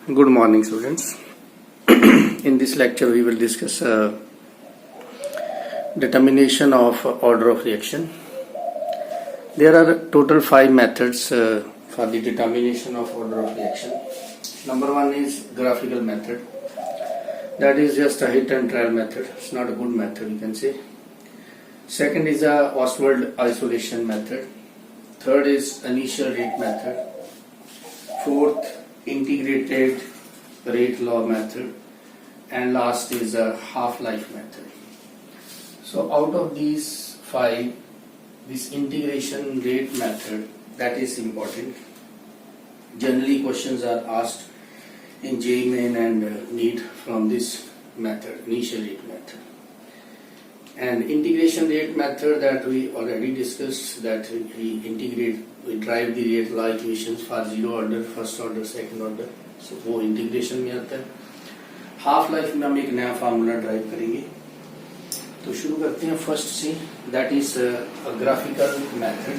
Good morning, students. In this lecture, we will discuss determination of order of reaction. There are total 5 methods for the determination of order of reaction. Number 1 is graphical method. That is just a hit and trial method. It's not a good method, you can say. Second is a Ostwald isolation method. Third is initial rate method. Fourth, integrated rate law method, and last is a half-life method. So out of these 5, this integration rate method, that is important. Generally questions are asked in JEE Main and NEET from this method, initial rate method. And integration rate method, that we already discussed, that we drive the rate law equations for zero order, first order, second order. So वो integration में आता है. Half life में हम एक नया formula drive करेंगे. तो शुरू करते हैं फर्स्ट से. That is graphical method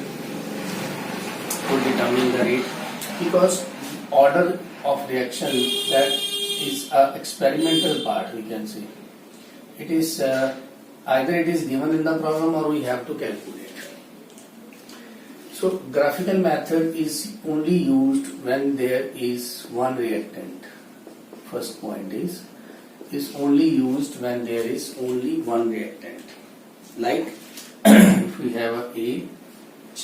to determine the rate, because order of reaction that is a experimental part, we can say. It is either it is given in the problem or we have to calculate. So graphical method is only used when there is one reactant. First point is only used when there is only one reactant. Like if we have a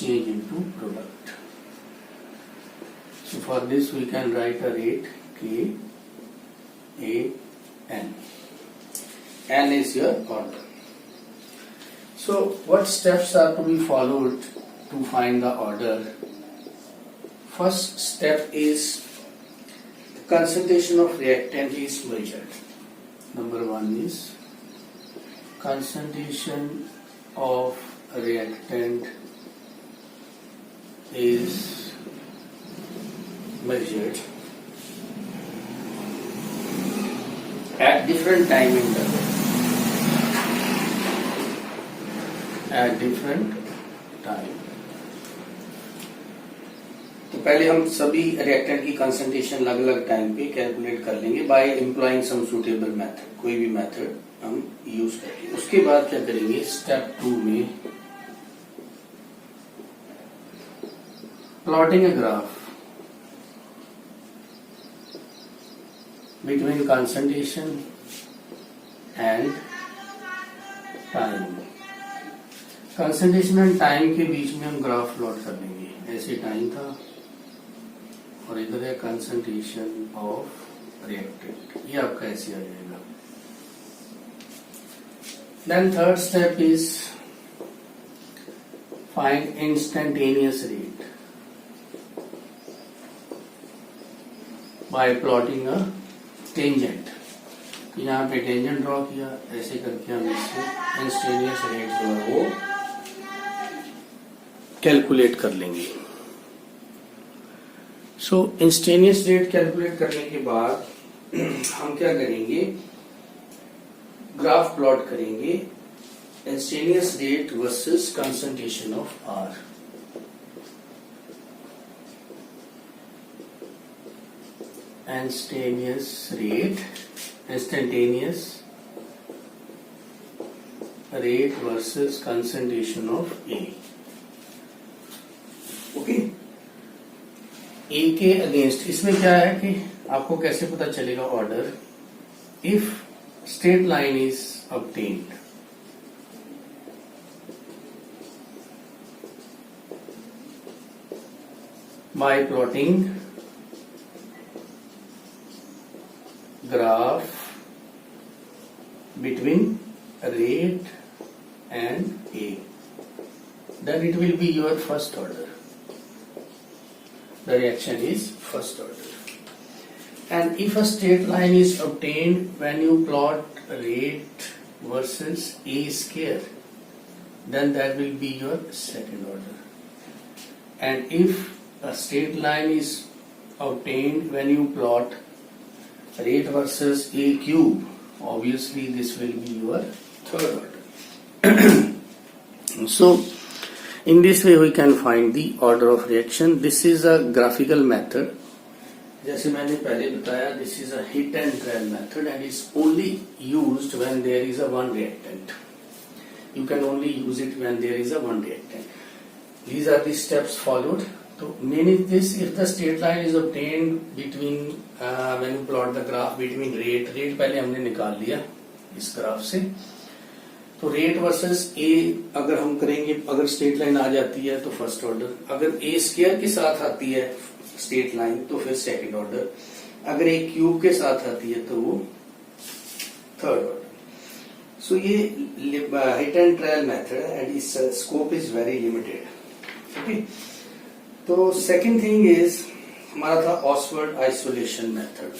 change into product. So for this we can write a rate K A N. N is your order. So what steps are to be followed to find the order? First step is the concentration of reactant is measured. Number 1 is concentration of reactant is measured at different time intervals. At different time. तो पहले हम सभी reactant की concentration अलग अलग time पे calculate कर लेंगे बाय एम्प्लॉइंग सम सूटेबल मेथड. कोई भी मेथड हम यूज करेंगे. उसके बाद क्या करेंगे, स्टेप 2 में plotting a graph between concentration and time. Concentration and time के बीच में हम ग्राफ प्लॉट कर लेंगे. ऐसे टाइम था और इधर है कंसंट्रेशन ऑफ रिएक्टेंट. ये आपका ऐसे आ जाएगा. Then third step is find instantaneous rate by plotting a tangent. यहाँ पे टेंजेंट ड्रॉ किया, ऐसे करके हम इससे इंस्टेंटेनियस रेट जो है वो कैलकुलेट कर लेंगे. सो इंस्टेंटेनियस रेट कैलकुलेट करने के बाद हम क्या करेंगे, ग्राफ प्लॉट करेंगे instantaneous rate versus concentration of R. Instantaneous rate versus concentration of A. Okay, A के अगेंस्ट. इसमें क्या है कि आपको कैसे पता चलेगा order, if straight line is obtained by plotting graph between rate and A, then it will be your first order. The reaction is first order. And if a straight line is obtained when you plot rate versus A square, then that will be your second order. And if a straight line is obtained when you plot rate versus A cube, obviously this will be your third order. So in this way we can find the order of reaction. This is a graphical method जैसे मैंने पहले बताया, this is a hit and trial method and is only used when there is a one reactant. You can only use it when there is a one reactant. These are the steps followed. So main is this: if the straight line is obtained between when you plot the graph between rate पहले हमने निकाल लिया इस graph से. तो rate versus A अगर हम करेंगे, अगर स्ट्रेट लाइन आ जाती है तो फर्स्ट ऑर्डर, अगर ए स्क्वायर के साथ आती है स्ट्रेट लाइन तो फिर सेकंड ऑर्डर, अगर ए क्यूब के साथ आती है तो वो थर्ड ऑर्डर. सो ये हिट एंड ट्रायल मेथड है एंड इस scope is very limited. Okay, तो सेकंड थिंग इज हमारा था Ostwald isolation method.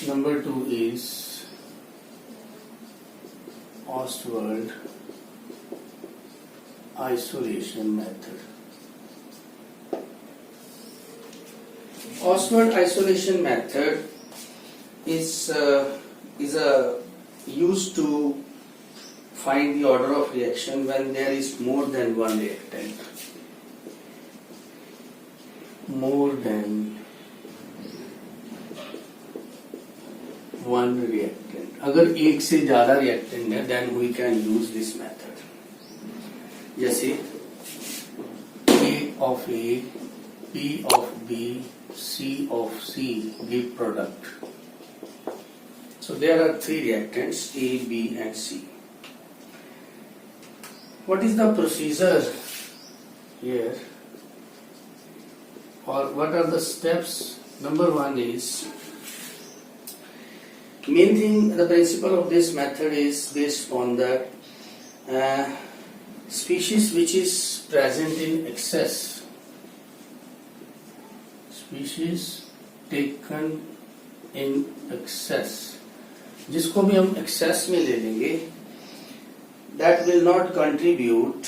Number 2 is Ostwald isolation method. Ostwald isolation method is used to find the order of reaction when there is more than one reactant. More than one reactant. अगर एक से ज्यादा reactant है then we can use this method. जैसे A of A, B of B, C of C give product. So there are three reactants A, B and C. What is the procedure here, or what are the steps? Number 1 is, main thing, the principle of this method is based on the species which is present in excess. Species taken in excess, जिसको भी हम excess में ले लेंगे, that will not contribute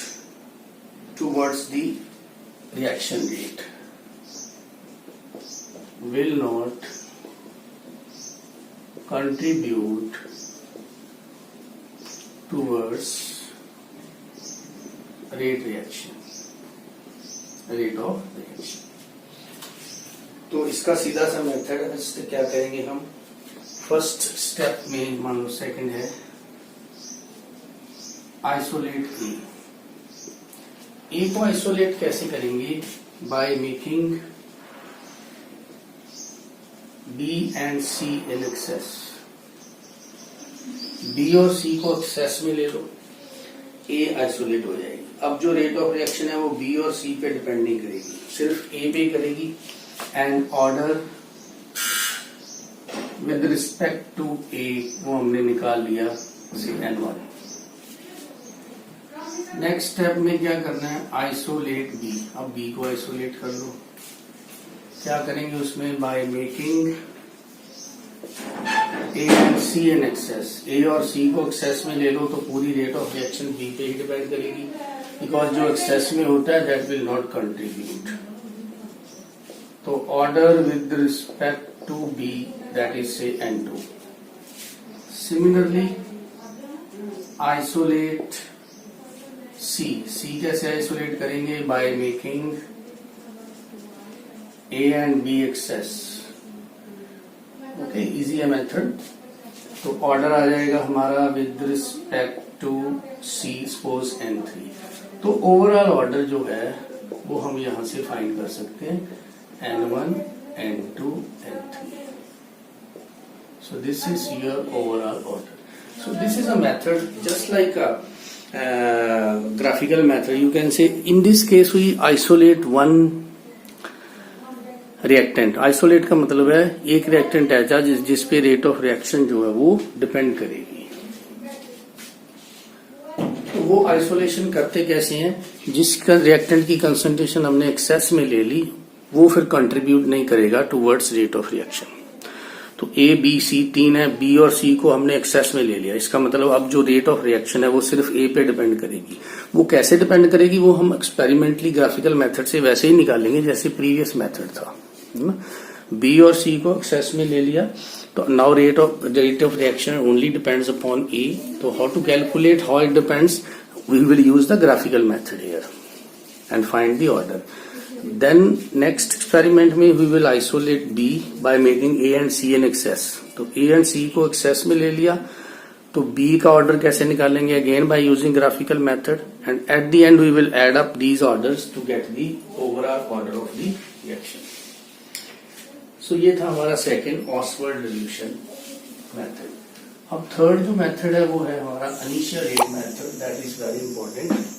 towards the reaction rate. Will not contribute towards rate of reaction. तो इसका सीधा सा मेथड है. इससे क्या करेंगे हम, फर्स्ट स्टेप में मान लो सेकंड है आइसोलेट ए को आइसोलेट कैसे करेंगे, by making B and C in excess. B और C को एक्सेस में ले लो, A आइसोलेट हो जाएगी. अब जो रेट ऑफ रिएक्शन है वो B और C पे डिपेंड नहीं करेगी, सिर्फ A पे करेगी. And order with respect to A वो हमने निकाल लिया CN1. नेक्स्ट स्टेप में क्या करना है, आइसोलेट B. अब B को आइसोलेट कर लो. क्या करेंगे उसमें, bye making A and C in excess. A और C को एक्सेस में ले लो तो पूरी rate of reaction B pay ही डिपेंड करेगी, बिकॉज जो एक्सेस में होता है दैट विल नॉट कंट्रीब्यूट. तो order with respect to B, that is say N2. Similarly isolate C कैसे आइसोलेट करेंगे, by making A and B excess. Okay, easy है मेथड. तो ऑर्डर आ जाएगा हमारा with respect to C suppose N3. तो overall order जो है वो हम यहां से फाइंड कर सकते हैं, N1, N2, N3. So this is your overall order. So this is a method just like a graphical method. You can say in this case we isolate one reactant. Isolate का मतलब है एक reactant ऐसा जिस पे rate of reaction जो है वो डिपेंड करेगी. तो वो आइसोलेशन करते कैसे हैं, जिसका रिएक्टेंट की कंसंट्रेशन हमने एक्सेस में ले ली वो फिर कंट्रीब्यूट नहीं करेगा टुवर्ड्स रेट ऑफ रिएक्शन. तो A, B, C 3 है, B और C को हमने एक्सेस में ले लिया. इसका मतलब अब जो रेट ऑफ रिएक्शन है वो सिर्फ A पे डिपेंड करेगी. वो कैसे डिपेंड करेगी वो हम एक्सपेरिमेंटली ग्राफिकल मेथड से वैसे ही निकालेंगे जैसे प्रीवियस मेथड था. B और C को एक्सेस में ले लिया, तो now rate of reaction only depends upon A. तो how to calculate, how it depends, we will use the graphical method here and find the order. Then next experiment में we will isolate B by making A and C in excess. तो A and C को excess में ले लिया, तो B का order कैसे निकालेंगे? Again by using graphical method, and at the end we will add up these orders to get the overall order of the reaction. So ये था हमारा second Oswald dilution method. अब third जो method है वो है हमारा initial rate method. That is very important.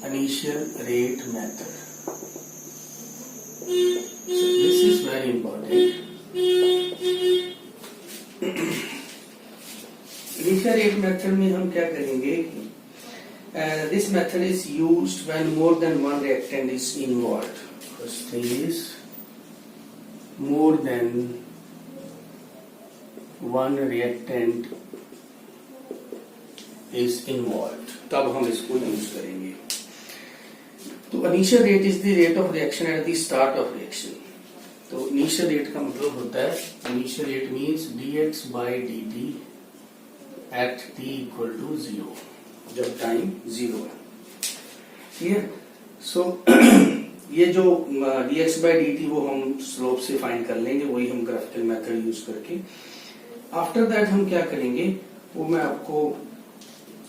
Initial rate method. So this is very important. Initial rate method में हम क्या करेंगे? This method is used when more than one reactant is involved. First thing is more than one reactant is involved. तब हम इसको use करेंगे. तो initial rate is the rate of reaction at the start of reaction. तो initial rate का मतलब होता है, initial rate means dx by dt at t equal to 0, जब टाइम 0 है. क्लियर? सो ये जो dx by dt वो हम स्लोप से फाइंड कर लेंगे, वही हम ग्राफिकल मेथड यूज करके. आफ्टर दैट हम क्या करेंगे वो मैं आपको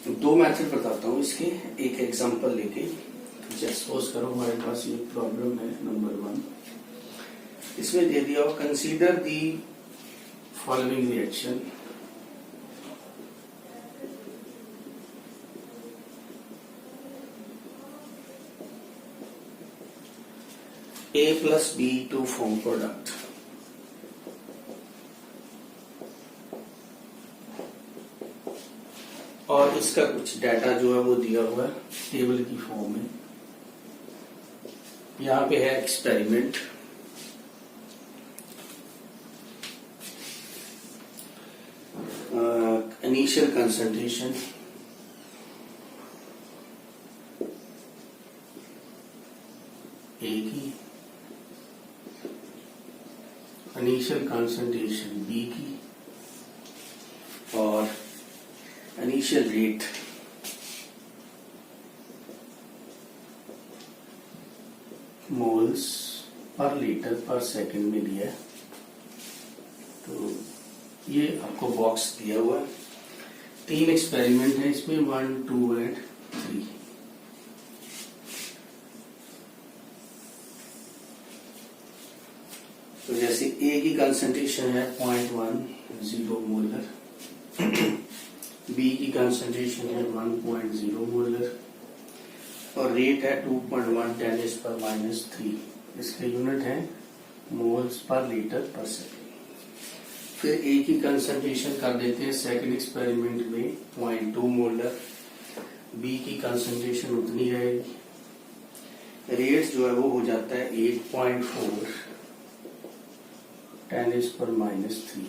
दो मेथड बताता हूँ इसके, एक एग्जांपल लेके. सपोज करो हमारे पास ये प्रॉब्लम है नंबर 1. इसमें दे दिया consider the following reaction. A plus B to form product. और इसका कुछ डाटा जो है वो दिया हुआ है टेबल की फॉर्म में. यहाँ पे है एक्सपेरिमेंट. इनिशियल कंसंट्रेशन, A की, इनिशियल कंसंट्रेशन B की, और initial rate moles per litre पर सेकंड में दिया है. तो ये आपको बॉक्स दिया हुआ है. 3 एक्सपेरिमेंट है इसमें, 1, 2 एंड 3. तो जैसे A की कंसंट्रेशन है 0.10 मोलर, B की कंसंट्रेशन है 1.0 मोलर, और रेट है 2.1 10⁻³ इसके यूनिट है मोल्स पर लीटर पर सेकेंड. फिर A की कंसंट्रेशन कर देते हैं सेकंड एक्सपेरिमेंट में 0.2 मोलर, B की कंसंट्रेशन उतनी रहेगी, रेट जो है वो हो जाता है 8.4 10⁻³.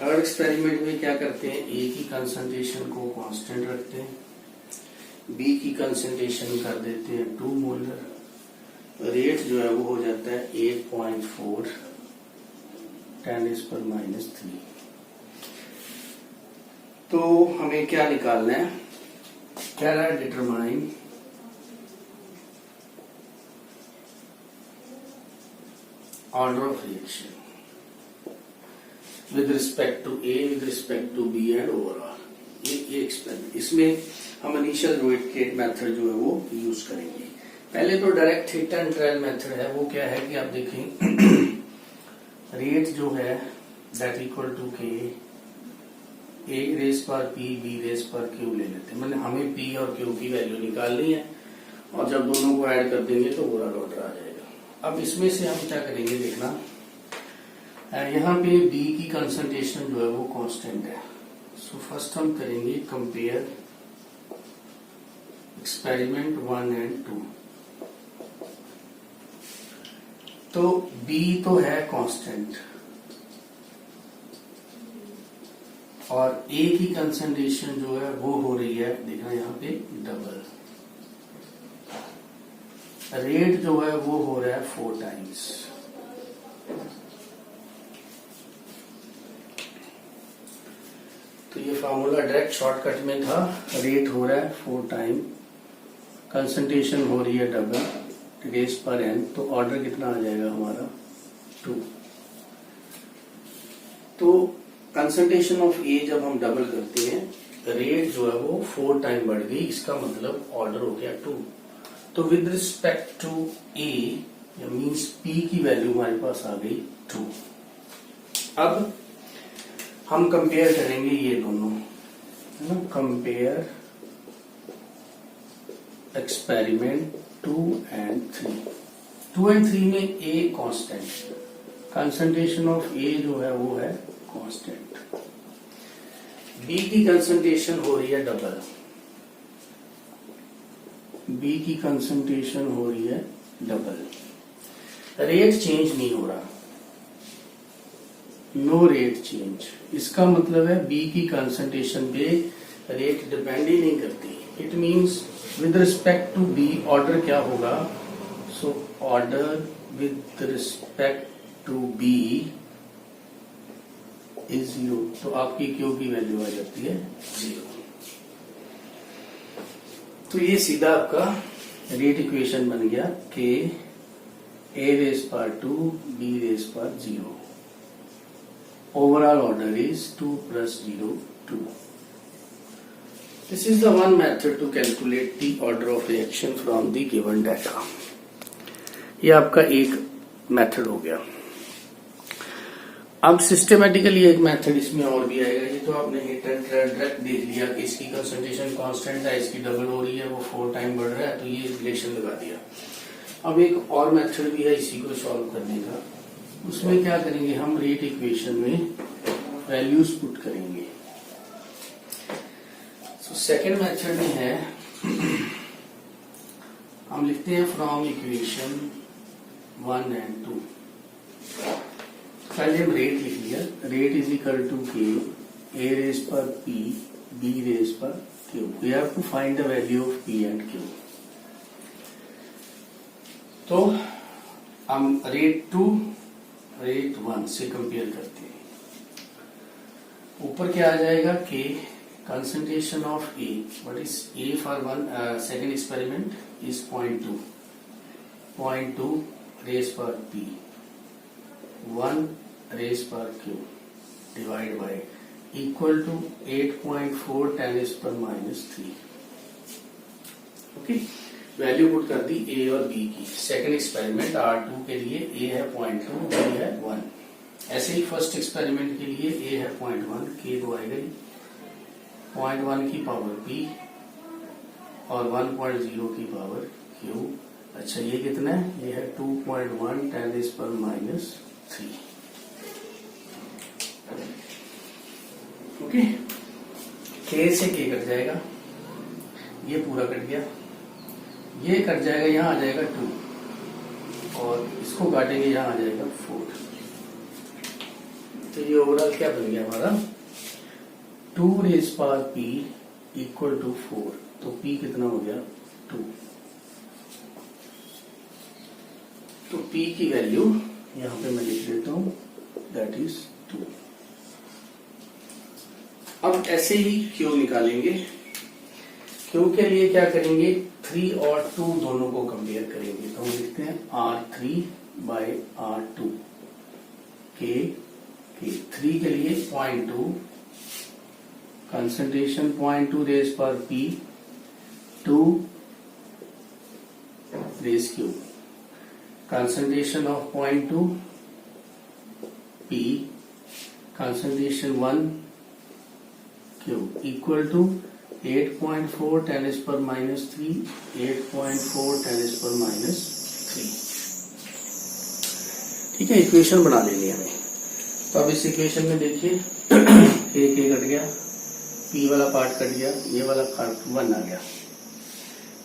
थर्ड एक्सपेरिमेंट में क्या करते हैं, A की कंसंट्रेशन को कांस्टेंट रखते हैं, B की कंसंट्रेशन कर देते हैं 2 मोलर, रेट जो है वो हो जाता है 8.4 10⁻³. तो हमें क्या निकालना है, क्या है, determine order of reaction with respect to A, with respect to B and overall. ये एक्सपेरिमेंट, इसमें हम इनिशियल रेट मेथड जो है वो यूज करेंगे. पहले तो direct theta and trial method है. वो क्या है कि आप देखें रेट जो है दैट इक्वल टू के A रेस पर P B रेस पर Q ले लेते हैं. मतलब हमें P और Q की वैल्यू निकालनी है, और जब दोनों को ऐड कर देंगे तो पूरा ऑर्डर आ जाएगा. अब इसमें से हम क्या करेंगे देखना, यहाँ पे B की कंसंट्रेशन जो है वो कांस्टेंट है. सो फर्स्ट हम करेंगे कंपेयर एक्सपेरिमेंट 1 एंड 2. तो B तो है कांस्टेंट, और A की कंसंट्रेशन जो है वो हो रही है, देखना यहाँ पे डबल. रेट जो है वो हो रहा है 4 टाइम्स। तो ये फार्मूला डायरेक्ट शॉर्टकट में था, रेट हो रहा है 4 टाइम, कंसंट्रेशन हो रही है डबल रेस पर एन, तो ऑर्डर कितना आ जाएगा हमारा 2। तो कंसंट्रेशन ऑफ ए जब हम डबल करते हैं, रेट जो है वो 4 टाइम बढ़ गई, इसका मतलब ऑर्डर हो गया 2। तो with respect to A means P की वैल्यू हमारे पास आ गई 2। अब हम कंपेयर करेंगे ये दोनों, है ना, कंपेयर एक्सपेरिमेंट 2 and 3। 2 and 3 में ए कांस्टेंट, कंसंट्रेशन ऑफ ए जो है वो है कांस्टेंट, बी की कंसंट्रेशन हो रही है डबल, बी की कंसंट्रेशन हो रही है डबल, रेट चेंज नहीं हो रहा, नो रेट चेंज। इसका मतलब है बी की कंसंट्रेशन पे रेट डिपेंड ही नहीं करती। It means with respect to B order क्या होगा, so order with respect to B is 0। तो आपकी क्यू की वैल्यू आ जाती है 0। तो ये सीधा आपका रेट इक्वेशन बन गया कि ए रेस पर 2 बी रेस पर 0, overall order is 2 plus 0 2। This is the one method to calculate the order of reaction from the given data। ये आपका एक मेथड हो गया। अब सिस्टमेटिकली एक मेथड इसमें और भी आएगा। ये तो आपने हिट एंड डायरेक्ट देख लिया कि इसकी कंसंट्रेशन कांस्टेंट है, इसकी डबल हो रही है, वो 4 टाइम बढ़ रहा है, तो ये रिलेशन लगा दिया। अब एक और मेथड भी है इसी को सॉल्व करने का। उसमें क्या करेंगे, हम रेट इक्वेशन में वैल्यूज पुट करेंगे। सो सेकेंड मेथड में है, हम लिखते हैं फ्रॉम इक्वेशन 1 and 2। पहले हम रेट लिख लिया, rate is equal to k A raise पर पी बी रेस पर Q. We have to find the value of P and Q. तो हम रेट 2 रेट 1 से कंपेयर करते हैं। ऊपर क्या आ जाएगा, k concentration of A, what is A for one second experiment is 0.2, 0.2 raise पर पी, 1 रेस पर Q divide by equal to 8.4 10⁻³ okay. Value put कर दी ए और बी की। सेकंड एक्सपेरिमेंट R2 के लिए ए है 0.2, बी है 1। ऐसे ही फर्स्ट एक्सपेरिमेंट के लिए ए है 0.1, के तो आई गई 0.1 की पावर पी और 1.0 की पावर क्यू। अच्छा ये कितना है, ये है 2.1 10⁻³ ओके। के से के कट जाएगा, ये पूरा कट गया, ये कट जाएगा, यहां आ जाएगा 2 और इसको काटेंगे, यहां आ जाएगा 4। तो ये ओवरऑल क्या बन गया हमारा, 2 रेस पर पी इक्वल टू 4। तो पी कितना हो गया 2। तो पी की वैल्यू यहां पे मैं लिख देता हूं, दैट इज 2। अब ऐसे ही क्यू निकालेंगे। क्यू के लिए क्या करेंगे, 3 और 2 दोनों को कंपेयर करेंगे। तो हम लिखते हैं R3 by R2 के 3 के लिए 0.2 कंसंट्रेशन 0.2 रेस पर P 2 raise Q, concentration of 0.2 P concentration 1 Q equal to 8.4 10⁻³, 8.4 10⁻³ ठीक है। इक्वेशन बना लेनी है हमें। तो अब इस इक्वेशन में देखिए के कट गया, पी वाला पार्ट कट गया, ये वाला पार्ट 1 आ गया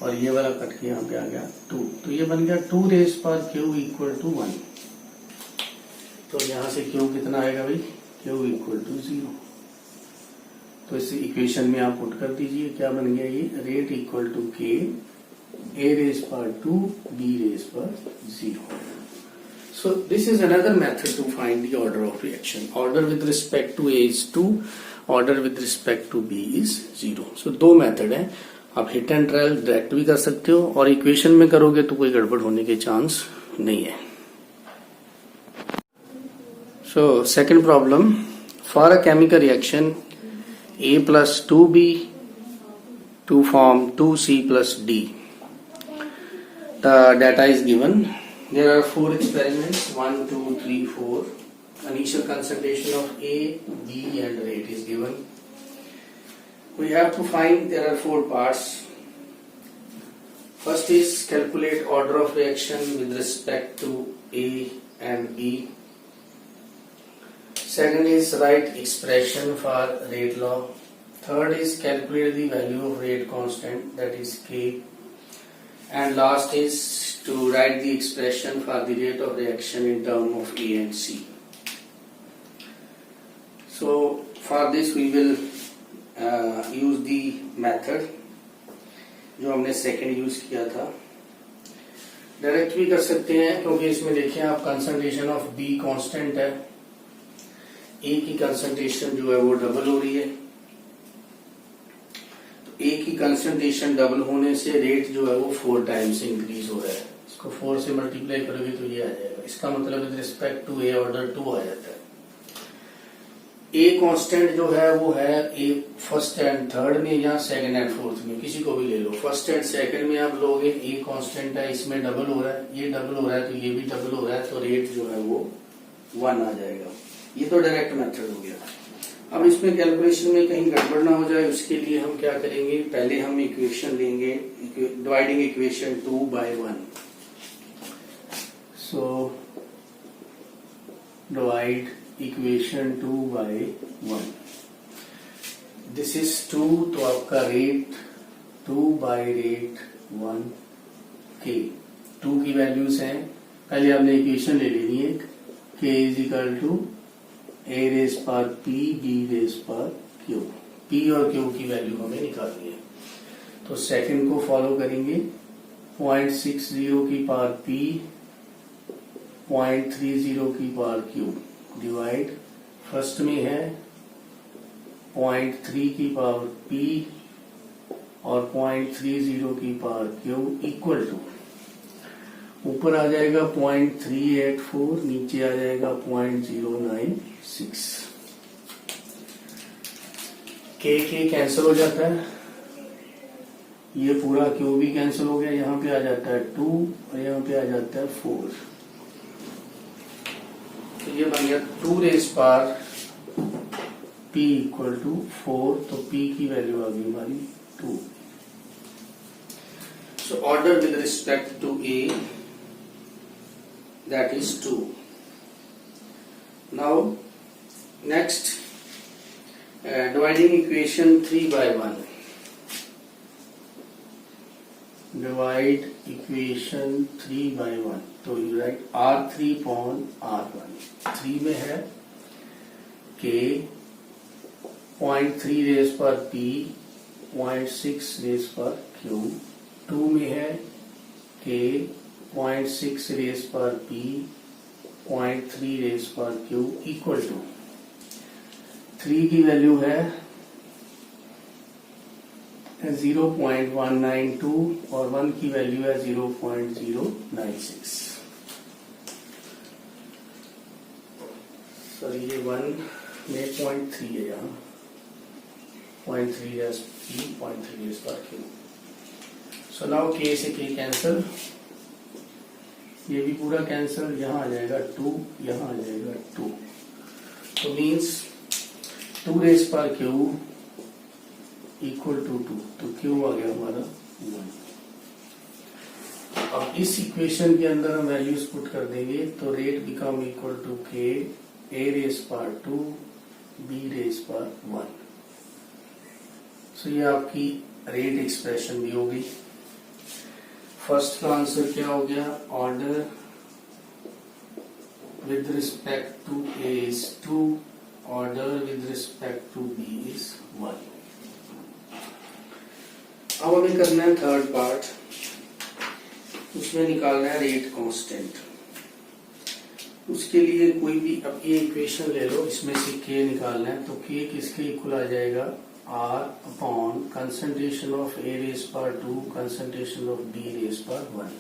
और ये वाला कट के यहाँ पे आ गया 2। तो ये बन गया 2 रेस पर क्यू इक्वल टू 1। तो यहां से क्यू कितना आएगा भाई, क्यू इक्वल टू 0। तो इस इक्वेशन में आप पुट कर दीजिए, क्या बन गया ये, रेट इक्वल टू के a raised power 2, b raised power 0. So this is another method to find the order of reaction. Order with respect to a is 2, order with respect to b is 0. So दो method है, आप hit and trial direct भी कर सकते हो और equation में करोगे तो कोई गड़बड़ होने के चांस नहीं है. So second problem, for a chemical reaction A plus 2B to form 2C plus D. The data is given. There are 4 experiments, 1, 2, 3, 4. Initial concentration of A, B and rate is given. We have to find, there are 4 parts. First is calculate order of reaction with respect to A and B. Second is write expression for rate law. Third is calculate the value of rate constant, that is K. And last is to write the expression for the rate of reaction in terms of A and C. So for this we will use the method जो हमने second use किया था. Direct भी कर सकते हैं क्योंकि इसमें देखिए आप कंसंट्रेशन ऑफ बी कांस्टेंट है, ए की कंसंट्रेशन जो है वो डबल हो रही है. तो ए की कंसंट्रेशन डबल होने से रेट जो है वो 4 टाइम्स इंक्रीज हो रहा है. इसको 4 से मल्टीप्लाई करोगे तो ये आ जाएगा. इसका मतलब with respect to A order 2 आ जाता है. ए कांस्टेंट जो है वो है ए फर्स्ट एंड थर्ड में या सेकंड एंड फोर्थ में, किसी को भी ले लो. फर्स्ट एंड सेकंड में आप लोगे ए कांस्टेंट है, इसमें डबल हो रहा है, ये डबल हो रहा है तो ये भी डबल हो रहा है, तो रेट जो है वो 1 आ जाएगा. ये तो डायरेक्ट मेथड हो गया. अब इसमें कैलकुलेशन में कहीं गड़बड़ ना हो जाए उसके लिए हम क्या करेंगे, पहले हम इक्वेशन लेंगे, dividing equation 2 by 1. So divide equation 2 by 1. This is 2, तो आपका रेट 2 by रेट 1 के. 2 की वैल्यूज हैं, पहले आपने इक्वेशन ले लेनी है. k is equal to a raise पर p, b रेज पर q. p और q की वैल्यू हमें निकालनी है. तो सेकंड को फॉलो करेंगे. 0.60 की पावर p, 0.30 की पावर q डिवाइड. फर्स्ट में है 0.3 की पावर p और 0.30 की पावर q इक्वल टू, ऊपर आ जाएगा 0.384, नीचे आ जाएगा 0.096. k कैंसिल हो जाता है, ये पूरा q भी कैंसिल हो गया. यहाँ पे आ जाता है 2 और यहाँ पे आ जाता है 4. तो ये बन गया 2 raise power p equal to 4. तो p की वैल्यू आ गई हमारी 2. So order with respect to a, that is 2. Now next, dividing equation 3 by 1. Divide equation 3 by 1. तो you write R3 upon R1. 3 में है K, 0.3 रेज पर P, 0.6 रेज पर Q. 2 में है K, 0.6 रेज पर P, 0.3 रेज पर Q इक्वल टू. 3 की वैल्यू है 0.192 और 1 की वैल्यू है 0.096. सॉरी ये 1 में 0.3 है, यहाँ 0.3 रेज P, 0.3 रेज पर Q. सो नाउ K से K कैंसिल, ये भी पूरा कैंसिल. यहाँ आ जाएगा 2, यहाँ आ जाएगा 2. तो मीन्स 2 रेज पर Q इक्वल टू 2. तो Q आ गया हमारा 1. अब इस इक्वेशन के अंदर हम वैल्यूज पुट कर देंगे तो rate become equal to K, A raise पर 2, B रेज पर 1. सो ये आपकी रेट एक्सप्रेशन भी हो गई. फर्स्ट का आंसर क्या हो गया, order with respect to A is 2, order with respect to B is 1. अब हमें करना है थर्ड पार्ट. इसमें निकालना है रेट कांस्टेंट। उसके लिए कोई भी अब ये इक्वेशन ले लो, इसमें से के निकालना है, तो के किसके इक्वल आ जाएगा, R upon concentration of A raise पर 2 कंसंट्रेशन ऑफ बी रेस पर 1।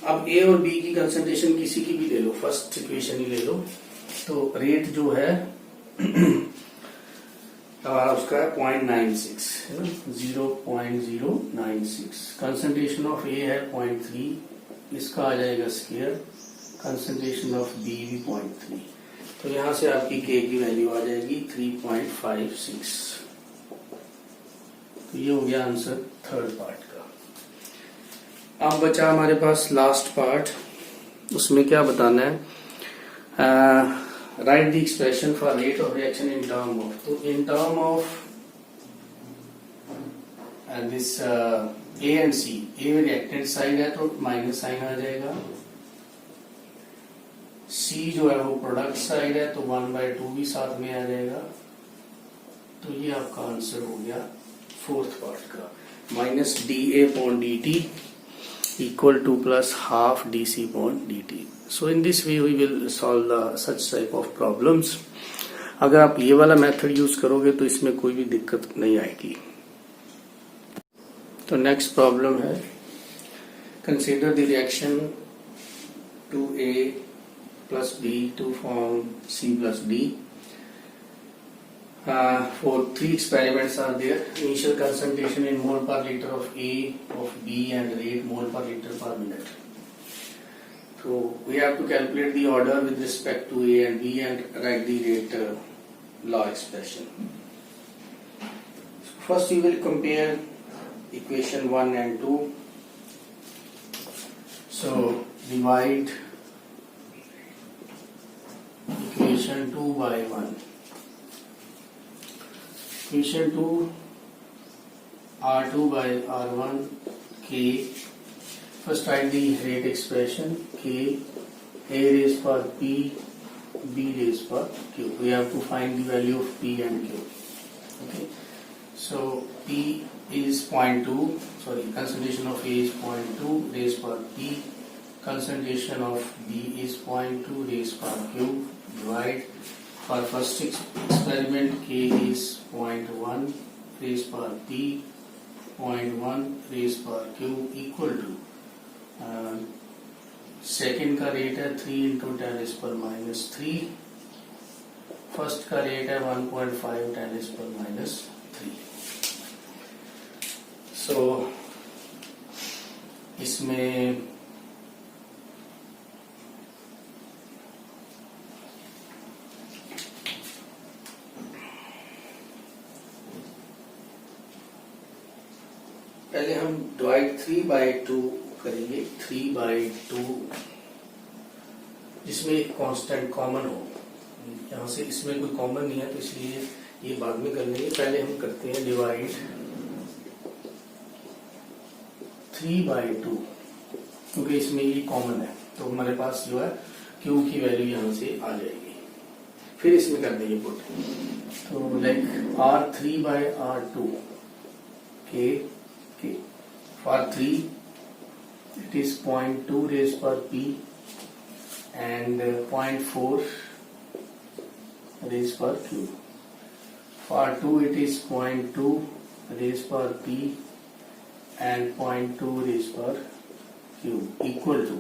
अब ए और बी की कंसंट्रेशन किसी की भी ले लो, फर्स्ट इक्वेशन ही ले लो, तो रेट जो है हमारा उसका है 0.96 है ना, 0.096। कंसंट्रेशन ऑफ ए है 0.3, इसका आ जाएगा स्क्वायर, कंसंट्रेशन ऑफ बी भी 0.3, तो यहां से आपकी के की वैल्यू आ जाएगी 3.56। तो ये हो गया आंसर थर्ड पार्ट का। अब बचा हमारे पास लास्ट पार्ट, उसमें क्या बताना है, write the expression for rate of reaction in term of, तो in term of this A and C, A reactant side है तो माइनस साइन आ जाएगा, सी जो है वो प्रोडक्ट साइड है तो 1/2 भी साथ में आ जाएगा। तो ये आपका आंसर हो गया फोर्थ पार्ट का, minus dA/dt equal to plus half dC/dt. So in this way we will solve the such type of problems. अगर आप ये वाला मेथड यूज करोगे तो इसमें कोई भी दिक्कत नहीं आएगी। तो नेक्स्ट प्रॉब्लम है, consider the reaction 2A plus B to form C plus D. For 3 experiments are there. Initial concentration in mole per liter of A, of B, and rate mole per liter per minute. So we have to calculate the order with respect to A and B and write the rate law expression. So first we will compare equation 1 and 2. So divide equation 2 by 1. Equation 2 R2 by R1 K. First write the rate expression K, A raised per P, B raised per Q. We have to find the value of P and Q. Okay. So P is 0.2. Sorry, concentration of A is 0.2 raised per P. Concentration of B is 0.2 raised per Q. Divide. For first experiment, K is 0.1 raised per P, 0.1 raised per Q equal to second का rate है 3 into 10 raised per minus 3, first का rate है 1.5 10 raised per minus 3। सो इसमें पहले हम divide 3/2 करेंगे, 3/2 जिसमें एक कांस्टेंट कॉमन हो, यहाँ से इसमें कोई कॉमन नहीं है तो इसलिए ये बाद में कर लेंगे। पहले हम करते हैं डिवाइड 3/2, क्योंकि इसमें ये कॉमन है तो हमारे पास जो है Q की वैल्यू यहाँ से आ जाएगी, फिर इसमें कर देंगे पुट। तो like R3/R2 K, for 3 it is 0.2 raised per P and 0.4 raised per Q. For 2 it is 0.2 raised per P and 0.2 raised per Q equal to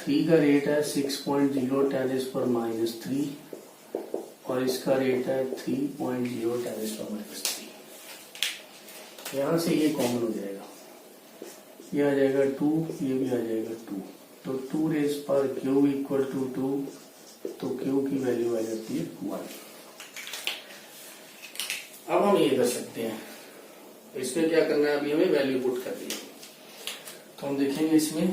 3 का रेट है 6.0 10 raised per minus 3 और इसका रेट है 3.0 10 raised per minus 3। यहाँ से ये common हो जाएगा, ये आ जाएगा 2, ये भी आ जाएगा 2, तो 2 रेज पर Q इक्वल टू 2, तो Q की वैल्यू आ जाती है 1। अब हम ये कर सकते हैं, इसमें क्या करना है, अभी हमें वैल्यू पुट करनी है। तो हम देखेंगे इसमें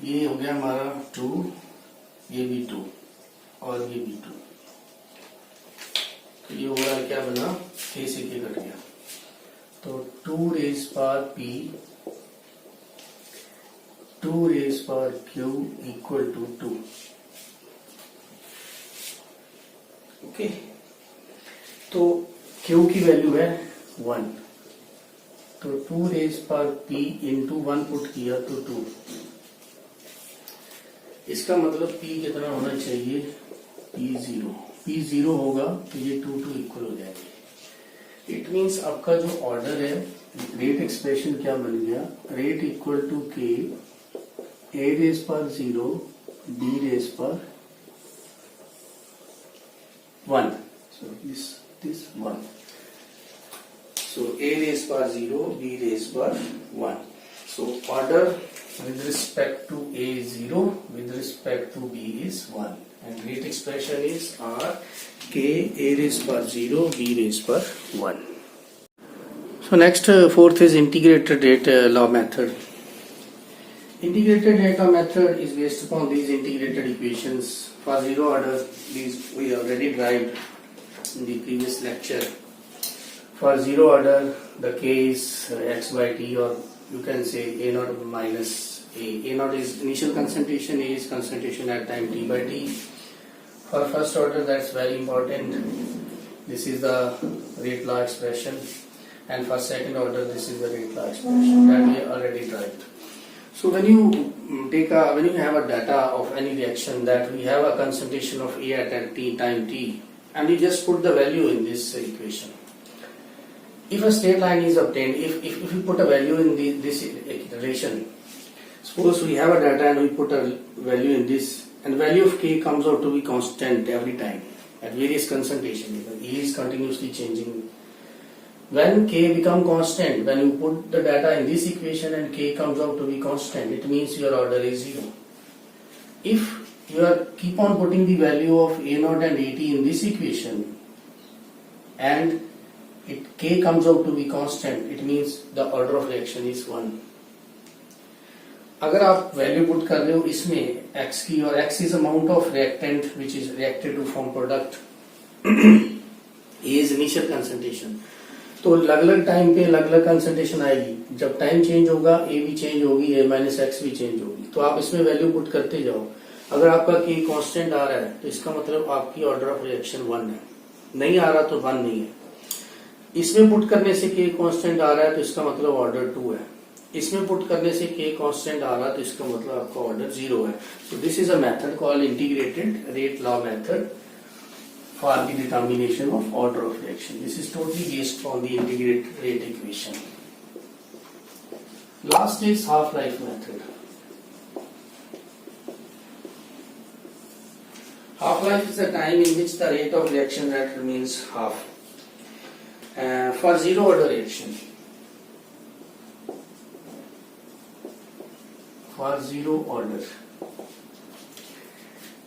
ये हो गया हमारा 2, ये भी 2 और ये भी 2, तो ये ओवरऑल क्या बना, K से K कट गया, तो 2 रेज पर P, 2 रेज पर Q इक्वल टू 2। ओके, तो Q की वैल्यू है 1, तो 2 रेज पर p इंटू 1 पुट किया तो 2। इसका मतलब p कितना होना चाहिए, p0। p0 होगा तो ये 2 इक्वल हो जाएगी। इट मीन्स आपका जो ऑर्डर है, रेट एक्सप्रेशन क्या बन गया, rate equal to k a raise पर 0 b रेज पर 1। So this 1. So a raised per 0, b raised per 1. So order with respect to a is 0, with respect to b is 1. And rate expression is r k a raised per 0, b raised per 1. So next fourth is integrated rate law method. Integrated rate law method is based upon these integrated equations. For zero order, these we already derived in the previous lecture. For zero order, the k is x by t, or you can say a naught minus a. A naught is initial concentration, a is concentration at time t by t. For first order, that's very important. This is the rate law expression, and for second order, this is the rate law expression that we already derived. So when you when you have a data of any reaction that we have a concentration of a at t time t, and you just put the value in this equation. If a straight line is obtained, if we put a value in this iteration, suppose we have a data and we put a value in this, and value of k comes out to be constant every time at various concentration. E is continuously changing. When k become constant, when you put the data in this equation and k comes out to be constant, it means your order is 0. If you are keep on putting the value of a naught and at in this equation, and k comes out to be constant, it means the order of reaction is 1. अगर आप value put कर रहे हो इसमें x की, और x is amount of reactant which is reacted to form product, A is initial concentration, तो अलग अलग टाइम पे अलग अलग कंसंट्रेशन आएगी। जब टाइम चेंज होगा A भी चेंज होगी, A माइनस एक्स भी चेंज होगी। तो आप इसमें वैल्यू पुट करते जाओ। अगर आपका k कांस्टेंट आ रहा है तो इसका मतलब आपकी ऑर्डर ऑफ रिएक्शन 1 है, नहीं आ रहा तो 1 नहीं है। इसमें पुट करने से k कांस्टेंट आ रहा है तो इसका मतलब ऑर्डर 2 है। इसमें पुट करने से k कांस्टेंट आ रहा है तो इसका मतलब आपका ऑर्डर 0 है। So this is a method called integrated rate law method for the determination of order of reaction. This is totally based on the integrated rate equation. Last is half life method. Half life is the time in which the rate of reaction that remains half. For zero order reaction, for zero order,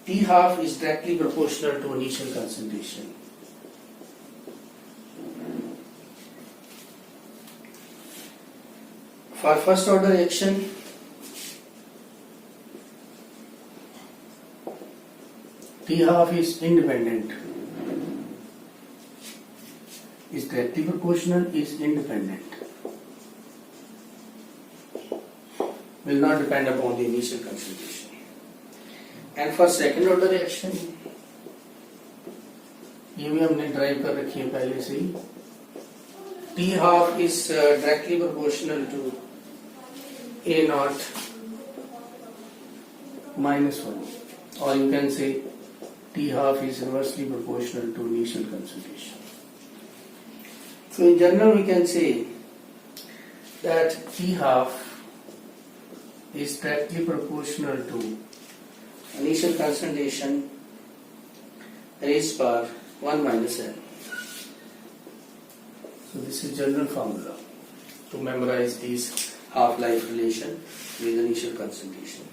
T half is directly proportional to initial concentration. For first order reaction, T half is independent, is directly proportional, is independent, will not depend upon the initial concentration. And for second order reaction, ये भी हमने drive कर रखी है पहले से ही, T half is directly proportional to A naught minus 1, or you can say T half is inversely proportional to initial concentration. So in general we can say that T half is directly proportional to initial concentration raised power 1 minus n. So this is general formula to memorize this half-life relation with initial concentration.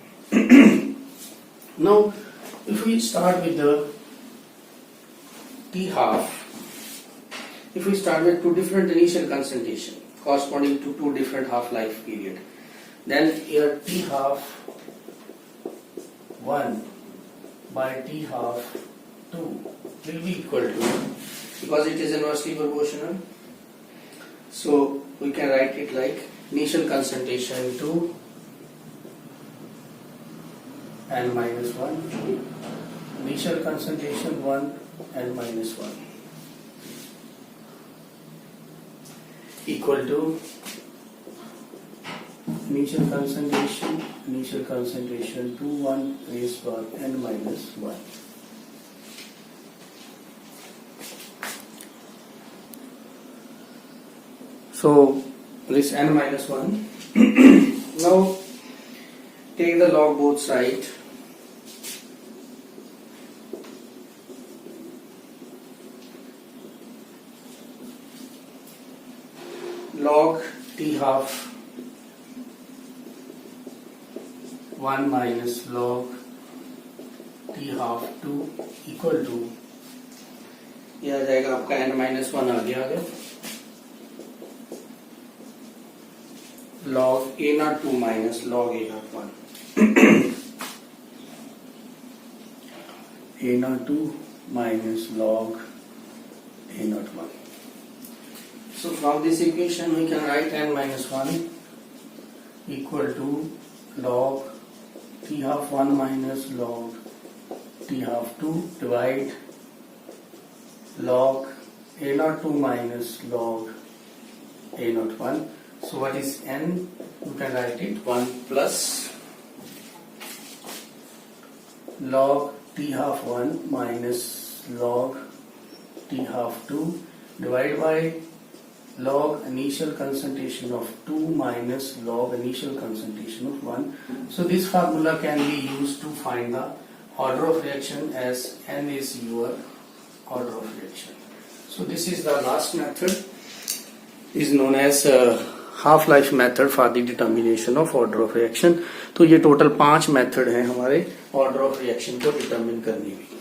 Now if we start with the T half, if we start with two different initial concentration corresponding to two different half-life period, then here T half 1 by T half 2 will be equal to, because it is inversely proportional, so we can write it like initial concentration 2 and minus 1, initial concentration 1 and minus 1, equal to initial concentration to 1 raised power n minus 1. So this n minus 1. Now take the log both sides. Log t half 1 minus log t half 2 equal to यह आ जाएगा आपका n minus 1 आ गया log a naught 2 minus log a naught 1 a naught 2 minus log a naught 1. So from this equation we can write n minus 1 equal to log t half 1 minus log t half 2 divide log a naught 2 minus log a naught 1. So what is n? You can write it 1 plus log t half 1 minus log t half 2 divided by log initial concentration of 2 minus log initial concentration of 1. So this formula can be used to find the order of reaction as n is your order of reaction. So this is the last method, is known as half life method for the determination of order of reaction. तो ये total 5 method हैं हमारे order of reaction को determine करने में.